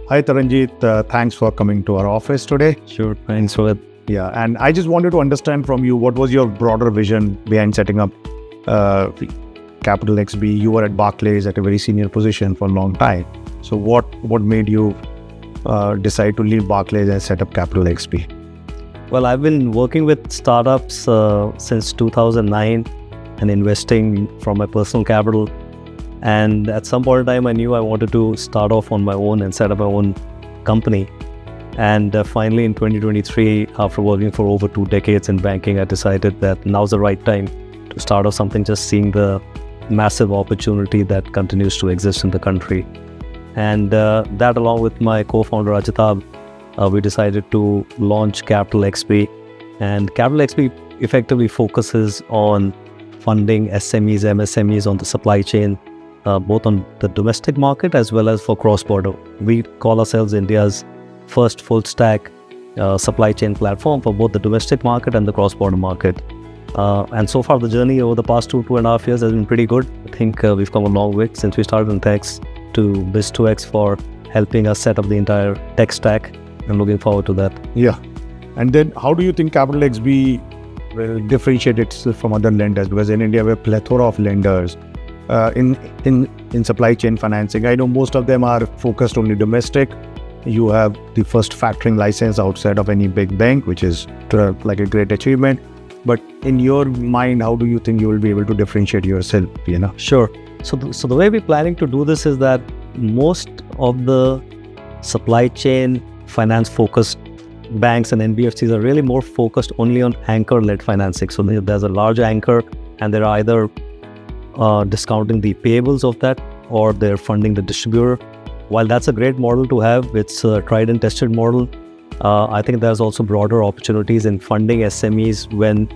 Hi Taranjit, thanks for coming to our office today. Sure, thanks for it. Yeah, and I just wanted to understand from you, what was your broader vision behind setting up CapitalXB? You were at Barclays at a very senior position for a long time. So what made you decide to leave Barclays and set up CapitalXB? Well, I've been working with startups since 2009 and investing from my personal capital. And at some point in time, I knew I wanted to start off on my own and set up my own company. And finally, in 2023, after working for over 2 decades in banking, I decided that now's the right time to start off something, just seeing the massive opportunity that continues to exist in the country. And that, along with my co-founder, Ajitab, we decided to launch CapitalXB. And CapitalXB effectively focuses on funding SMEs, MSMEs on the supply chain, both on the domestic market as well as for cross-border. We call ourselves India's first full-stack supply chain platform for both the domestic market and the cross-border market. And so far, the journey over the past 2.5 years has been pretty good. I think we've come a long way since we started, and thanks to Biz2X for helping us set up the entire tech stack. I'm looking forward to that. Yeah. And then how do you think CapitalXB will differentiate itself from other lenders? Because in India, we have a plethora of lenders in supply chain financing. I know most of them are focused only domestic. You have the first factoring license outside of any big bank, which is like a great achievement. But in your mind, how do you think you will be able to differentiate yourself? Sure. So the way we're planning to do this is that most of the supply chain finance focused banks and NBFCs are really more focused only on anchor-led financing. So there's a large anchor, and they're either discounting the payables of that, or they're funding the distributor. While that's a great model to have, it's a tried and tested model. I think there's also broader opportunities in funding SMEs when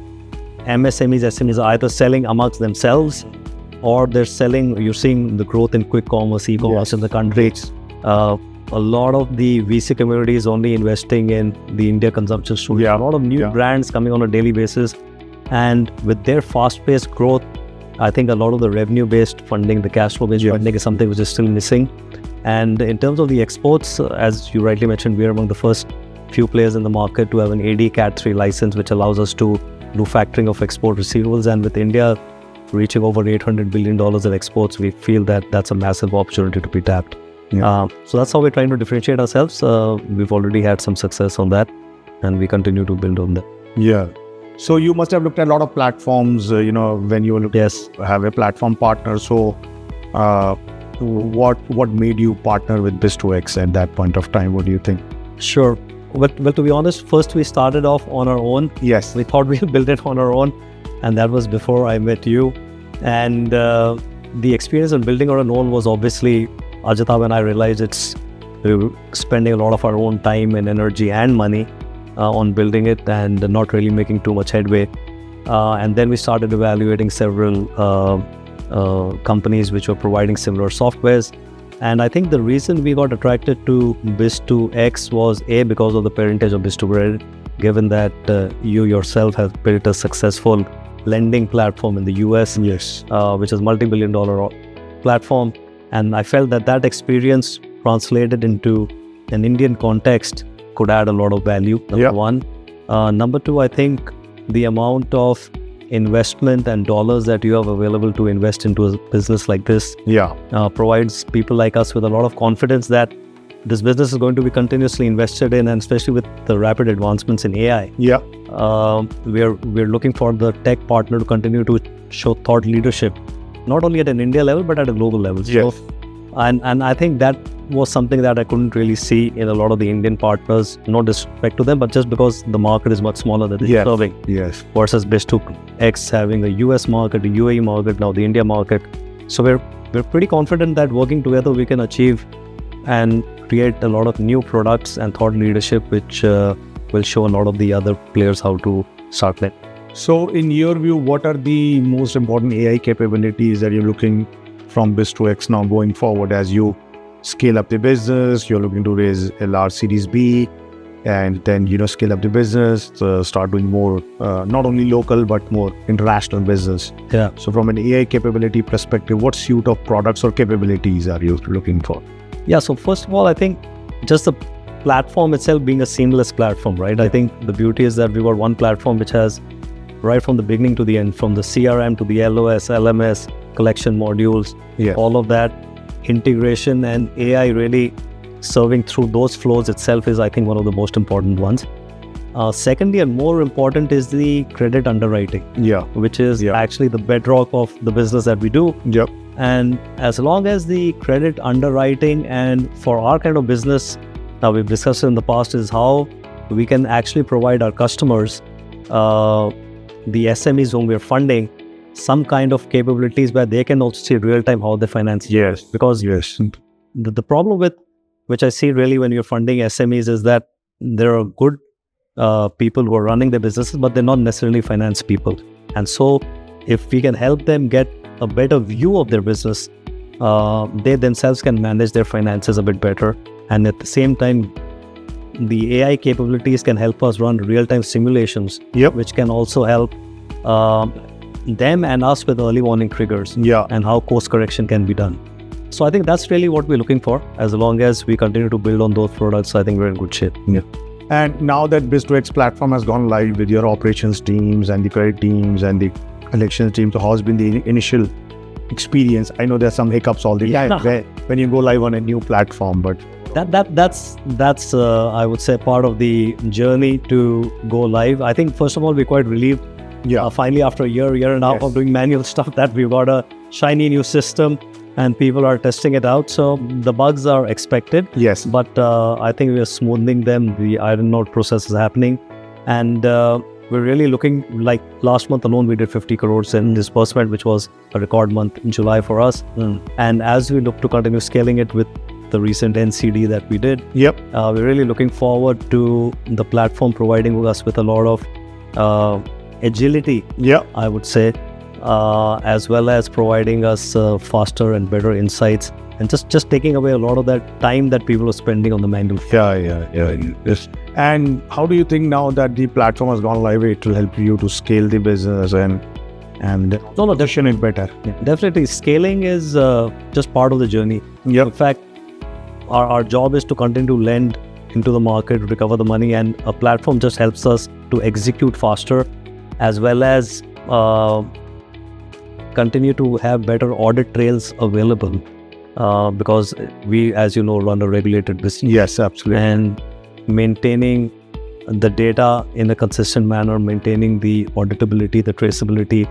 SMEs are either selling amongst themselves, or they're selling. You're seeing the growth in quick commerce, e-commerce in the country. A lot of the VC community is only investing in the India consumption story. A lot of new brands coming on a daily basis. And with their fast-paced growth, I think a lot of the revenue-based funding, the cash flow-based funding is something which is still missing. And in terms of the exports, as you rightly mentioned, we are among the first few players in the market to have an AD Cat 3 license, which allows us to do factoring of export receivables. And with India reaching over $800 billion in exports, we feel that that's a massive opportunity to be tapped. So that's how we're trying to differentiate ourselves. We've already had some success on that, and we continue to build on that. Yeah. So you must have looked at a lot of platforms, when you look have a platform partner. So what made you partner with Biz2X at that point of time? What do you think? Sure. Well, to be honest, first we started off on our own. Yes. We thought we'd build it on our own, and that was before I met you. And the experience of building on our own was obviously, Ajitab and I realized we were spending a lot of our own time and energy and money on building it and not really making too much headway. And then we started evaluating several companies which were providing similar softwares. And I think the reason we got attracted to Biz2X was because of the parentage of Biz2X, given that you yourself have built a successful lending platform in the US, which is multi-billion-dollar platform. And I felt that experience translated into an Indian context could add a lot of value, number one. Number two, I think the amount of investment and dollars that you have available to invest into a business like this provides people like us with a lot of confidence that this business is going to be continuously invested in, and especially with the rapid advancements in AI. We're looking for the tech partner to continue to show thought leadership, not only at an India level, but at a global level. So, and I think that was something that I couldn't really see in a lot of the Indian partners, no disrespect to them, but just because the market is much smaller than they're serving. Versus Biz2X having a US market, a UAE market, now the India market. So we're pretty confident that working together we can achieve and create a lot of new products and thought leadership, which will show a lot of the other players how to start that. So in your view, what are the most important AI capabilities that you're looking from Biz2X now going forward as you scale up the business? You're looking to raise a large Series B, and then scale up the business, start doing more not only local but more international business. So from an AI capability perspective, what suite of products or capabilities are you looking for? So first of all, I think just the platform itself being a seamless platform, right? I think the beauty is that we got one platform which has right from the beginning to the end, from the CRM to the LOS, LMS, collection modules, all of that integration and AI really serving through those flows itself is, I think, one of the most important ones. Secondly, and more important, is the credit underwriting, which is actually the bedrock of the business that we do. And as long as the credit underwriting, and for our kind of business, now we've discussed in the past, is how we can actually provide our customers, the SMEs whom we're funding, some kind of capabilities where they can also see real time how they finance. Because the problem with which I see really when you're funding SMEs is that there are good people who are running their businesses, but they're not necessarily finance people. And so if we can help them get a better view of their business, they themselves can manage their finances a bit better. And at the same time, the AI capabilities can help us run real-time simulations, which can also help them and us with early warning triggers and how course correction can be done. So I think that's really what we're looking for. As long as we continue to build on those products, I think we're in good shape. And now that Biz2X platform has gone live with your operations teams and the credit teams and the collections teams, so how's been the initial experience? I know there's some hiccups all the time when you go live on a new platform, but that's I would say part of the journey to go live. I think first of all, we're quite relieved. Finally, after a year and a half of doing manual stuff, that we've got a shiny new system and people are testing it out. So the bugs are expected. But I think we are smoothing them. The iron out process is happening, and we're really looking, like last month alone, we did 50 crores in disbursement, which was a record month in July for us. And as we look to continue scaling it with the recent NCD that we did, we're really looking forward to the platform providing us with a lot of agility, I would say, as well as providing us faster and better insights, and just taking away a lot of that time that people are spending on the manual. And how do you think now that the platform has gone live, it will help you to scale the business and position it better? Definitely, scaling is just part of the journey. In fact, our job is to continue to lend into the market, recover the money, and a platform just helps us to execute faster, as well as continue to have better audit trails available, because we, as you know, run a regulated business. And maintaining the data in a consistent manner, maintaining the auditability, the traceability.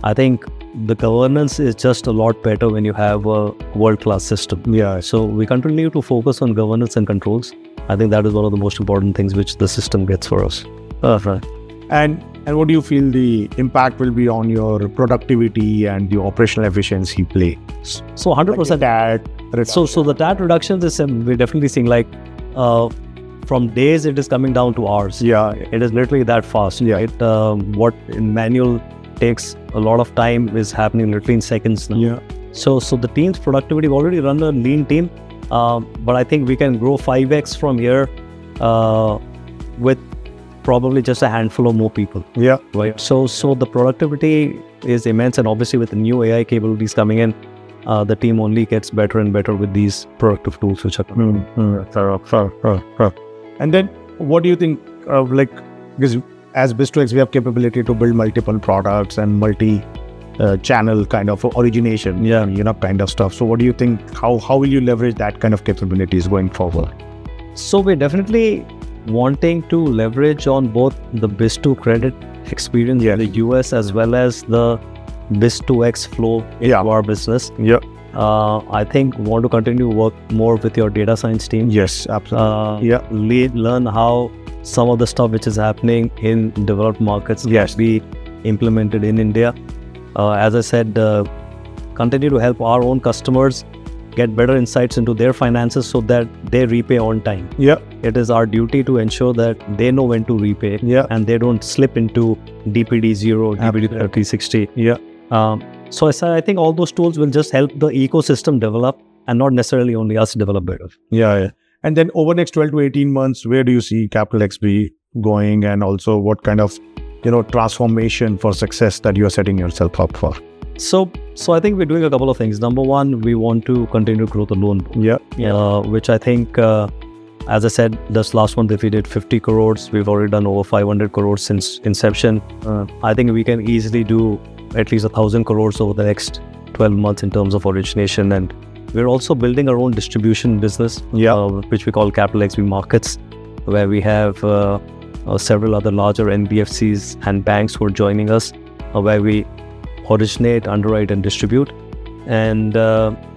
I think the governance is just a lot better when you have a world-class system. So we continue to focus on governance and controls. I think that is one of the most important things which the system gets for us. And what do you feel the impact will be on your productivity and the operational efficiency play? So 100%. So the TAT reductions is we're definitely seeing, like from days it is coming down to hours. It is literally that fast. What in manual takes a lot of time is happening literally in seconds now. So the team's productivity, we've already run a lean team, but I think we can grow 5x from here with probably just a handful of more people. Right. So the productivity is immense, and obviously with the new AI capabilities coming in, the team only gets better and better with these productive tools which are coming. And then what do you think because as Biz2X we have capability to build multiple products and multi-channel kind of origination, kind of stuff. So what do you think, how will you leverage that kind of capabilities going forward? So we're definitely wanting to leverage on both the Biz2 credit experience in the US as well as the Biz2X flow into our business. I think we want to continue to work more with your data science team. Learn how some of the stuff which is happening in developed markets can be implemented in India. As I said, continue to help our own customers get better insights into their finances so that they repay on time. It is our duty to ensure that they know when to repay and they don't slip into DPD 0, DPD 360. So I think all those tools will just help the ecosystem develop and not necessarily only us develop better. And then over next 12 to 18 months, where do you see CapitalXB going, and also what kind of transformation for success that you are setting yourself up for? So I think we're doing a couple of things. Number one, we want to continue to grow the loan book, which I think As I said, this last month, if we did 50 crores, we've already done over 500 crores since inception. I think we can easily do at least 1,000 crores over the next 12 months in terms of origination. And we're also building our own distribution business, which we call CapitalXB Markets, where we have several other larger NBFCs and banks who are joining us, where we originate, underwrite, and distribute. And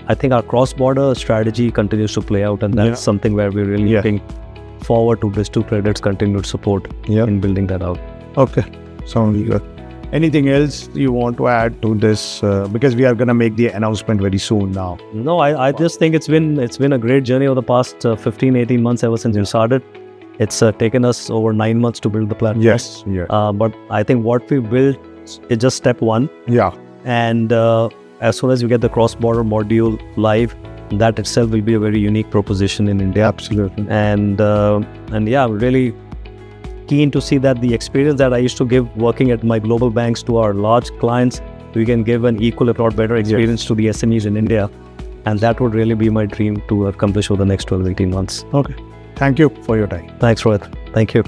I think our cross-border strategy continues to play out, and that's something where we're really looking forward to Biz2 Credit's continued support in building that out. Okay, sounds good. Anything else you want to add to this? Because we are going to make the announcement very soon now. No, I just think it's been a great journey over the past 15, 18 months ever since we started. It's taken us over 9 months to build the platform. Yes. But I think what we built is just step one. And as soon as we get the cross-border module live, that itself will be a very unique proposition in India. Absolutely. And yeah, really keen to see that the experience that I used to give working at my global banks to our large clients, we can give an equal, if not better, experience to the SMEs in India. And that would really be my dream to accomplish over the next 12, 18 months. Okay. Thank you for your time. Thanks, Rohit. Thank you.